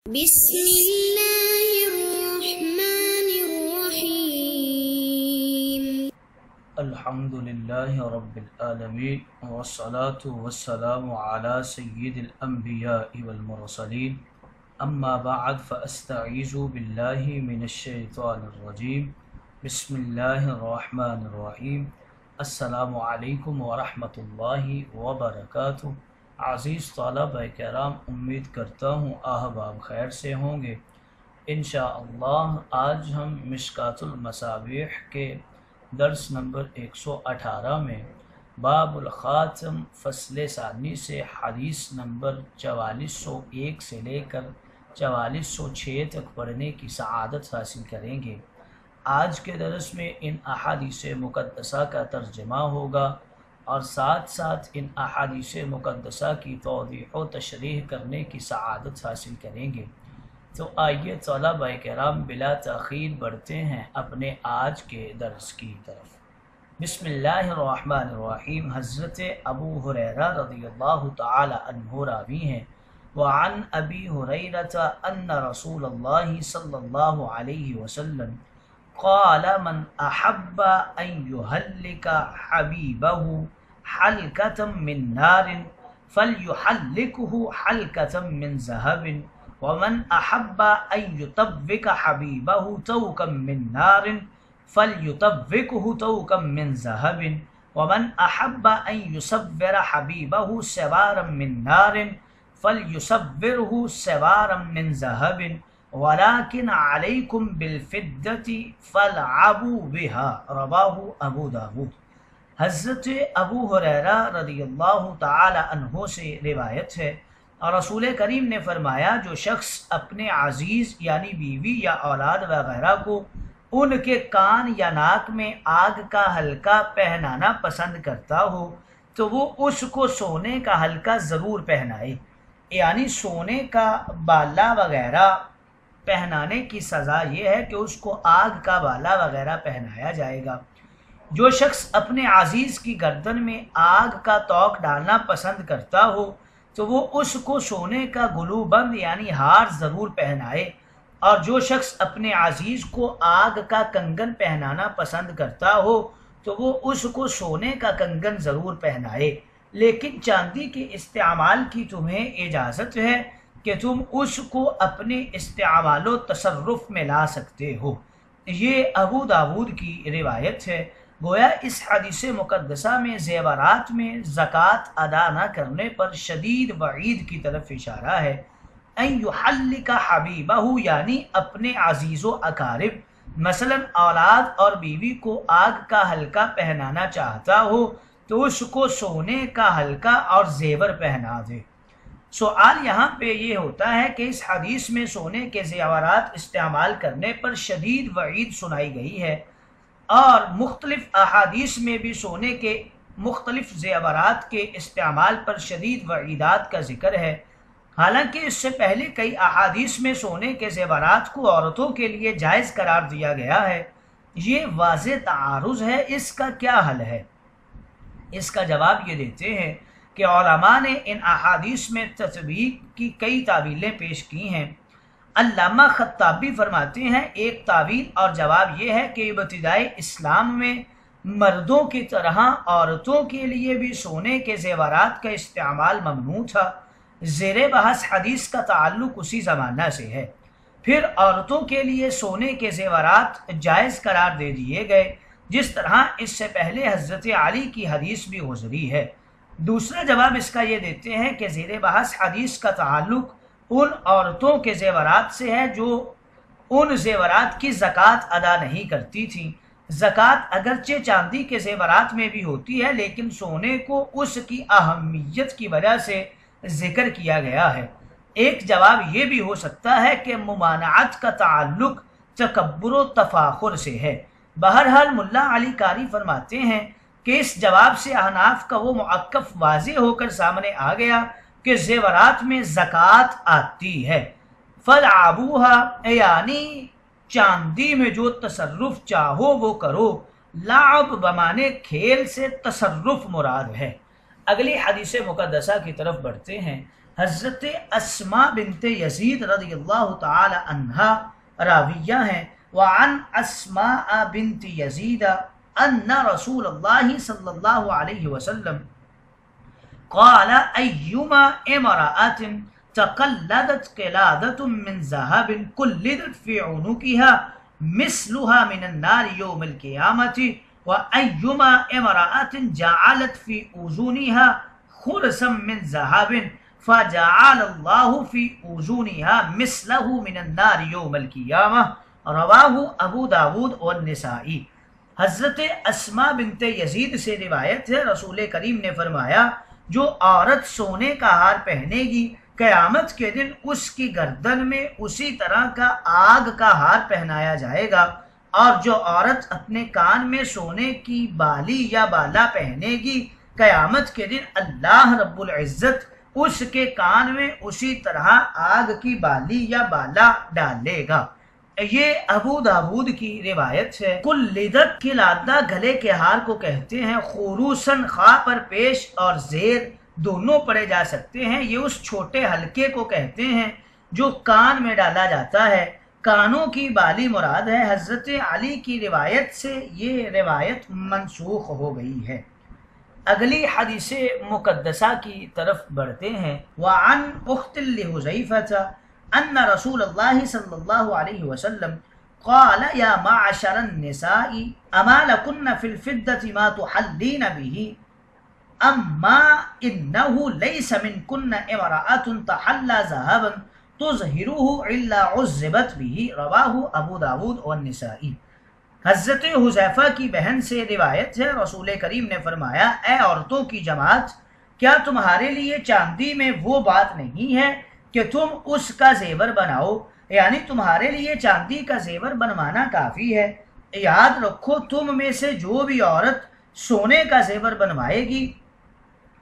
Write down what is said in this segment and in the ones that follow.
بسم الله الرحمن الرحيم الحمد لله رب العالمين والصلاة والسلام على سيد الأنبياء والمرسلين أما بعد فأستعيذ بالله من الشيطان الرجيم بسم الله الرحمن الرحيم السلام علیکم ورحمۃ اللہ وبرکاتہ۔ عزیز طلبہ کرام، امید کرتا ہوں احباب خیر سے ہوں گے۔ انشاءاللہ آج ہم مشکات المصابیح کے درس نمبر 118 میں باب الخاتم فصل ثانی سے حدیث نمبر 4401 سے لے کر 4406 تک پڑھنے کی سعادت حاصل کریں گے۔ آج کے درس میں ان احادیث مقدسہ کا ترجمہ ہوگا اور ساتھ ساتھ ان احادیث مقدسہ کی توضیح و تشریح کرنے کی سعادت حاصل کریں گے۔ تو آئیے طلبہ کرام بلا تاخیر بڑھتے ہیں اپنے آج کے درس کی طرف۔ بسم اللہ الرحمن الرحیم۔ حضرت ابو ہریرہ رضی اللہ تعالی عنہ راوی ہیں، وعن ابی ہریرہ ان رسول اللہ صلی اللہ علیہ وسلم قال من احب ان يهلك حبيبه حلقة من نار فليحلقه حلقة من ذهب ومن احب ان يطبق حبيبه توكا من نار فليطبقه توكا من ذهب ومن احب ان يصبر حبيبه سوارا من نار فليصبره سوارا من ذهب وَلَكِنْ عَلَيْكُمْ بِالْفِدَّةِ فَالْعَبُوا بِهَا رواہ ابو داود۔ حضرت ابو ہریرہ رضی اللہ تعالی عنہ سے روایت ہے اور رسول کریم نے فرمایا، جو شخص اپنے عزیز یعنی بیوی یا اولاد وغیرہ کو ان کے کان یا ناک میں آگ کا حلقہ پہنانا پسند کرتا ہو تو وہ اس کو سونے کا حلقہ ضرور پہنائے، یعنی سونے کا بالا وغیرہ پہنانے کی سزا یہ ہے کہ اس کو آگ کا بالا وغیرہ پہنایا جائے گا۔ جو شخص اپنے عزیز کی گردن میں آگ کا توق ڈالنا پسند کرتا ہو تو وہ اس کو سونے کا گلو بند یعنی ہار ضرور پہنائے، اور جو شخص اپنے عزیز کو آگ کا کنگن پہنانا پسند کرتا ہو تو وہ اس کو سونے کا کنگن ضرور پہنائے، لیکن چاندی کے استعمال کی تمہیں اجازت ہے کہ تم اس کو اپنے استعمال و تصرف میں لا سکتے ہو۔ یہ ابو داود کی روایت ہے۔ گویا اس حدیث مقدسہ میں زیورات میں زکوٰۃ ادا نہ کرنے پر شدید وعید کی طرف اشارہ ہے۔ ان یحلق حبیبہ یعنی اپنے عزیز و اقارب، مثلا اولاد اور بیوی کو آگ کا حلقہ پہنانا چاہتا ہو تو اس کو سونے کا حلقہ اور زیور پہنا دے۔ سوال یہاں پہ یہ ہوتا ہے کہ اس حدیث میں سونے کے زیورات استعمال کرنے پر شدید وعید سنائی گئی ہے، اور مختلف احادیث میں بھی سونے کے مختلف زیورات کے استعمال پر شدید وعیدات کا ذکر ہے۔ حالانکہ اس سے پہلے کئی احادیث میں سونے کے زیورات کو عورتوں کے لیے جائز قرار دیا گیا ہے۔ یہ واضح تعارض ہے، اس کا کیا حل ہے؟ اس کا جواب یہ دیتے ہیں کہ علماء نے ان احادیث میں تطبیق کی کئی تعویلیں پیش کی ہیں۔ علامہ خطابی فرماتے ہیں، ایک تعویل اور جواب یہ ہے کہ ابتدائی اسلام میں مردوں کی طرح عورتوں کے لیے بھی سونے کے زیورات کا استعمال ممنوع تھا۔ زیر بحث حدیث کا تعلق اسی زمانہ سے ہے۔ پھر عورتوں کے لیے سونے کے زیورات جائز قرار دے دیے گئے، جس طرح اس سے پہلے حضرت علی کی حدیث بھی گزری ہے۔ دوسرا جواب اس کا یہ دیتے ہیں کہ زیر بحث حدیث کا تعلق ان عورتوں کے زیورات سے ہے جو ان زیورات کی زکوٰۃ ادا نہیں کرتی تھیں۔ زکوٰۃ اگرچہ چاندی کے زیورات میں بھی ہوتی ہے، لیکن سونے کو اس کی اہمیت کی وجہ سے ذکر کیا گیا ہے۔ ایک جواب یہ بھی ہو سکتا ہے کہ ممانعت کا تعلق تکبر و تفاخر سے ہے۔ بہرحال ملا علی قاری فرماتے ہیں کہ اس جواب سے احناف کا وہ موقف واضح ہو کر سامنے آ گیا کہ زیورات میں زکوٰۃ آتی ہے۔ فَالْعَبُوهَا یعنی چاندی میں جو تصرف چاہو وہ کرو، لعب بمانے کھیل سے تصرف مراد ہے۔ اگلی حدیث مقدسہ کی طرف بڑھتے ہیں۔ حضرت اسماء بنت یزید رضی اللہ تعالی عنہا راویہ ہیں، وعن اسماء بنت یزید ان رسول اللہ صلی اللہ علیہ وسلم قال ایما امرأة تقلدت قلادة من ذهب قلدت في عنقها مثلها من النار يوم القيامة وأيما امرأة جعلت في أذنها خرسا من ذهب فجعل الله في أذنها مثله من النار يوم القيامة رواہ ابو داود والنسائی۔ حضرت اسماء بنت یزید سے روایت ہے، رسول کریم نے فرمایا جو عورت سونے کا ہار پہنے گی قیامت کے دن اس کی گردن میں اسی طرح کا آگ کا ہار پہنایا جائے گا، اور جو عورت اپنے کان میں سونے کی بالی یا بالا پہنے گی قیامت کے دن اللہ رب العزت اس کے کان میں اسی طرح آگ کی بالی یا بالا ڈالے گا۔ یہ ابو داود کی روایت ہے۔ قلدت قلادہ گلے کے ہار کو کہتے ہیں، خروسن خا پر پیش اور زیر دونوں پڑے جا سکتے ہیں۔ یہ اس چھوٹے حلقے کو کہتے ہیں جو کان میں ڈالا جاتا ہے، کانوں کی بالی مراد ہے۔ حضرت علی کی روایت سے یہ روایت منسوخ ہو گئی ہے۔ اگلی حدیث مقدسہ کی طرف بڑھتے ہیں۔ وعن اخت لحذیفہ ان رسول اللہ صلی اللہ علیہ وسلم قال یا معشر النساء اما لکن فی الفدة ما تحلین به اما انه لیس منکن امرأة تحلی ذهبا تظہره الا عذبت به رواہ ابو داود والنسائی۔ حضرت حذیفہ کی بہن سے روایت ہے، رسول کریم نے فرمایا اے عورتوں کی جماعت، کیا تمہارے لیے چاندی میں وہ بات نہیں ہے کہ تم اس کا زیور بناؤ، یعنی تمہارے لیے چاندی کا زیور بنوانا کافی ہے۔ یاد رکھو تم میں سے جو بھی عورت سونے کا زیور بنوائے گی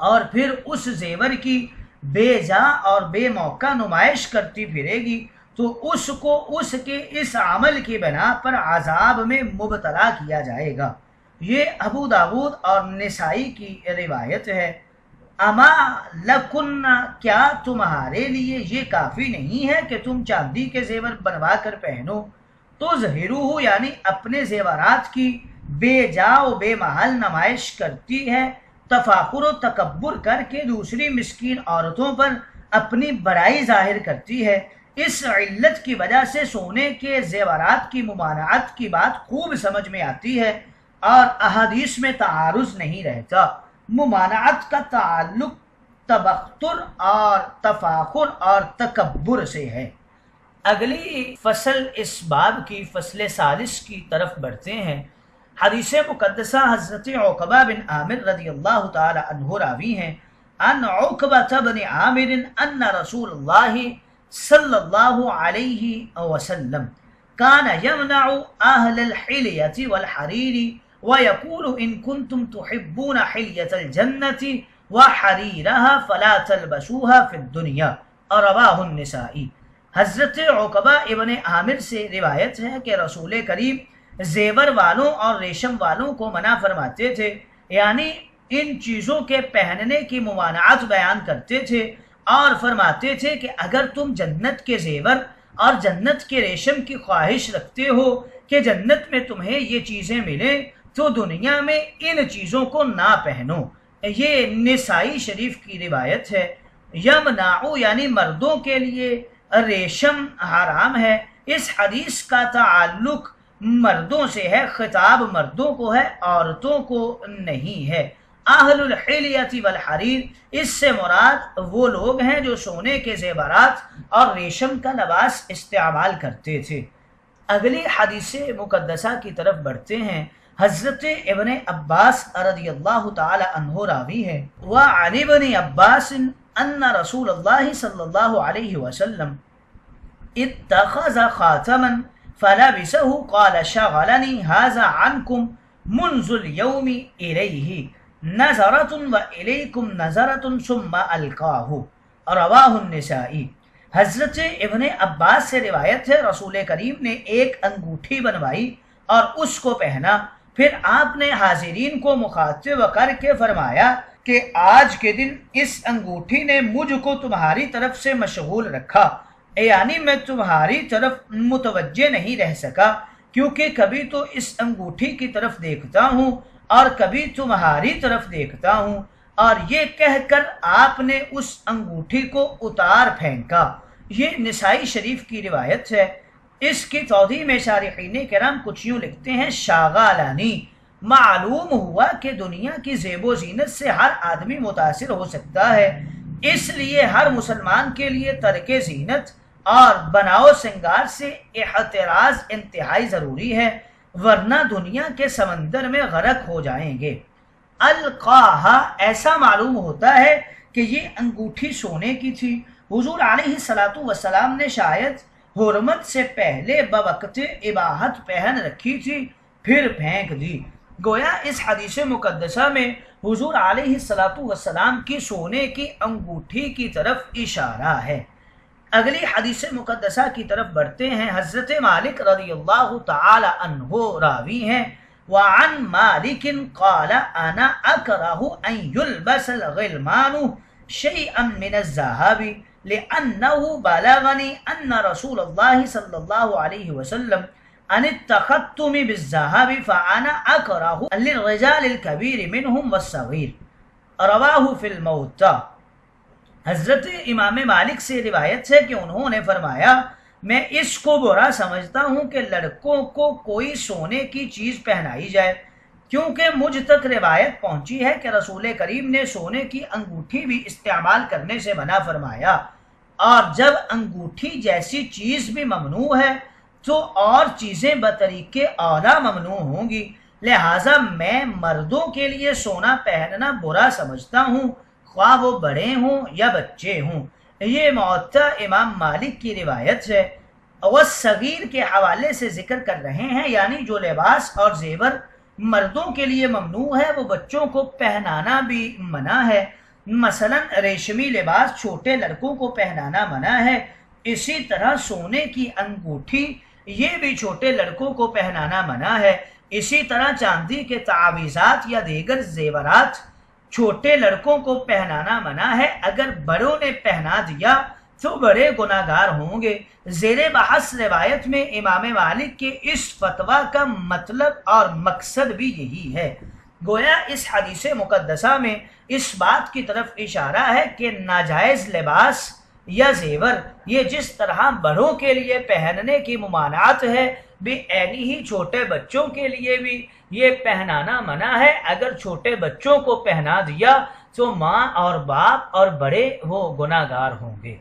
اور پھر اس زیور کی بے جا اور بے موقع نمائش کرتی پھرے گی تو اس کو اس کے اس عمل کی بنا پر عذاب میں مبتلا کیا جائے گا۔ یہ ابو داود اور نسائی کی روایت ہے۔ اما لکن کیا تمہارے لیے یہ کافی نہیں ہے کہ تم چاندی کے زیور بنوا کر پہنو؟ تو ظہرو یعنی اپنے زیورات کی بے جا و بے محل نمائش کرتی ہے، تفاخر و تکبر کر کے دوسری مسکین عورتوں پر اپنی بڑائی ظاہر کرتی ہے۔ اس علت کی وجہ سے سونے کے زیورات کی ممانعت کی بات خوب سمجھ میں آتی ہے اور احادیث میں تعارض نہیں رہتا۔ ممانعت کا تعلق تبختر اور تفاخر اور تکبر سے ہے۔ اگلی فصل اس باب کی فصل ثالث کی طرف بڑھتے ہیں۔ حدیث مقدسہ حضرت عقبہ بن عامر رضی اللہ تعالی عنہ راوی ہیں، ان عقبہ بن عامر ان رسول اللہ صلی اللہ علیہ وسلم کان یمنع اہل الحلیۃ والحریر وَيَقُولُ إِن كُنتُمْ تُحِبُّونَ حِلْيَةَ الْجَنَّةِ وَحَرِيرَهَا فَلَا تَلْبَسُوهَا فِي الدُّنْيَا رواہ النسائی۔ حضرت عقبہ ابن عامر سے روایت ہے کہ رسول کریم زیور والوں اور ریشم والوں کو منع فرماتے تھے، یعنی ان چیزوں کے پہننے کی ممانعت بیان کرتے تھے اور فرماتے تھے کہ اگر تم جنت کے زیور اور جنت کے ریشم کی خواہش رکھتے ہو کہ جنت میں تمہیں یہ چیزیں ملیں تو دنیا میں ان چیزوں کو نہ پہنو۔ یہ نسائی شریف کی روایت ہے۔ یمنعو یعنی مردوں کے لیے ریشم حرام ہے۔ اس حدیث کا تعلق مردوں سے ہے، خطاب مردوں کو ہے، عورتوں کو نہیں ہے۔ اہل الحلیۃ والحریر اس سے مراد وہ لوگ ہیں جو سونے کے زیورات اور ریشم کا لباس استعمال کرتے تھے۔ اگلی حدیث مقدسہ کی طرف بڑھتے ہیں۔ حضرت ابن عباس رضی اللہ تعالی عنہ راوی ہے، وعن ابن عباس ان رسول اللہ صلی اللہ علیہ وسلم اتخذ خاتما فلبسه قال شغلني هذا عنكم منذ اليوم إليه نظرة وإليكم نظرة ثم ألقاه رواہ النسائی۔ حضرت ابن عباس سے روایت ہے، رسول کریم نے ایک انگوٹھی بنوائی اور اس کو پہنا، پھر آپ نے حاضرین کو مخاطب کر کے فرمایا کہ آج کے دن اس انگوٹھی نے مجھ کو تمہاری طرف سے مشغول رکھا، یعنی میں تمہاری طرف متوجہ نہیں رہ سکا، کیونکہ کبھی تو اس انگوٹھی کی طرف دیکھتا ہوں اور کبھی تمہاری طرف دیکھتا ہوں۔ اور یہ کہہ کر آپ نے اس انگوٹھی کو اتار پھینکا۔ یہ نسائی شریف کی روایت ہے۔ اس کی توضیح میں شارحین کرام کچھ یوں لکھتے ہیں: شاغالانی، معلوم ہوا کہ دنیا کی زیب و زینت سے ہر آدمی متاثر ہو سکتا ہے، اس لیے ہر مسلمان کے لیے ترک زینت اور بناؤ سنگار سے احتراز انتہائی ضروری ہے، ورنہ دنیا کے سمندر میں غرق ہو جائیں گے۔ القاہا، ایسا معلوم ہوتا ہے کہ یہ انگوٹھی سونے کی تھی۔ حضور علیہ السلام نے شاید حرمت سے پہلے بوقت اباحت پہن رکھی تھی، پھر پھینک دی۔ گویا اس حدیث مقدسہ میں حضور علیہ السلام کی سونے کی انگوٹھی کی طرف اشارہ ہے۔ اگلی حدیث مقدسہ کی طرف بڑھتے ہیں۔ حضرت مالک رضی اللہ تعالی عنہ راوی ہیں: وعن مالک قال انا اکرہ ان یلبس الغلمان شیئا من الذهب لأنه بلغني ان رسول اللہ صلی اللہ علیہ وسلم ان التختم بالذهب فانا اکرہ للرجال الكبیر منهم والصغیر، رواہ فی الموطا۔ حضرت امام مالک سے روایت ہے کہ انہوں نے فرمایا، میں اس کو برا سمجھتا ہوں کہ لڑکوں کو کوئی سونے کی چیز پہنائی جائے، کیونکہ مجھ تک روایت پہنچی ہے کہ رسول کریم نے سونے کی انگوٹھی بھی استعمال کرنے سے منع فرمایا، اور جب انگوٹھی جیسی چیز بھی ممنوع ہے تو اور چیزیں بطریق اولیٰ ممنوع ہوں گی، لہٰذا میں مردوں کے لیے سونا پہننا برا سمجھتا ہوں، خواہ وہ بڑے ہوں یا بچے ہوں۔ یہ موطا امام مالک کی روایت ہے۔ والصغیر کے حوالے سے ذکر کر رہے ہیں، یعنی جو لباس اور زیور مردوں کے لیے ممنوع ہے وہ بچوں کو پہنانا بھی منع ہے۔ مثلا ریشمی لباس چھوٹے لڑکوں کو پہنانا منع ہے، اسی طرح سونے کی انگوٹھی یہ بھی چھوٹے لڑکوں کو پہنانا منع ہے، اسی طرح چاندی کے تعویذات یا دیگر زیورات چھوٹے لڑکوں کو پہنانا منع ہے، اگر بڑوں نے پہنا دیا تو بڑے گناہ گار ہوں گے۔ زیر بحث روایت میں امام مالک کے اس فتویٰ کا مطلب اور مقصد بھی یہی ہے۔ گویا اس حدیث مقدسہ میں اس بات کی طرف اشارہ ہے کہ ناجائز لباس یا زیور یہ جس طرح بڑوں کے لیے پہننے کی ممانعت ہے، بے عینی ہی چھوٹے بچوں کے لیے بھی یہ پہنانا منع ہے۔ اگر چھوٹے بچوں کو پہنا دیا تو ماں اور باپ اور بڑے وہ گناہ گار ہوں گے۔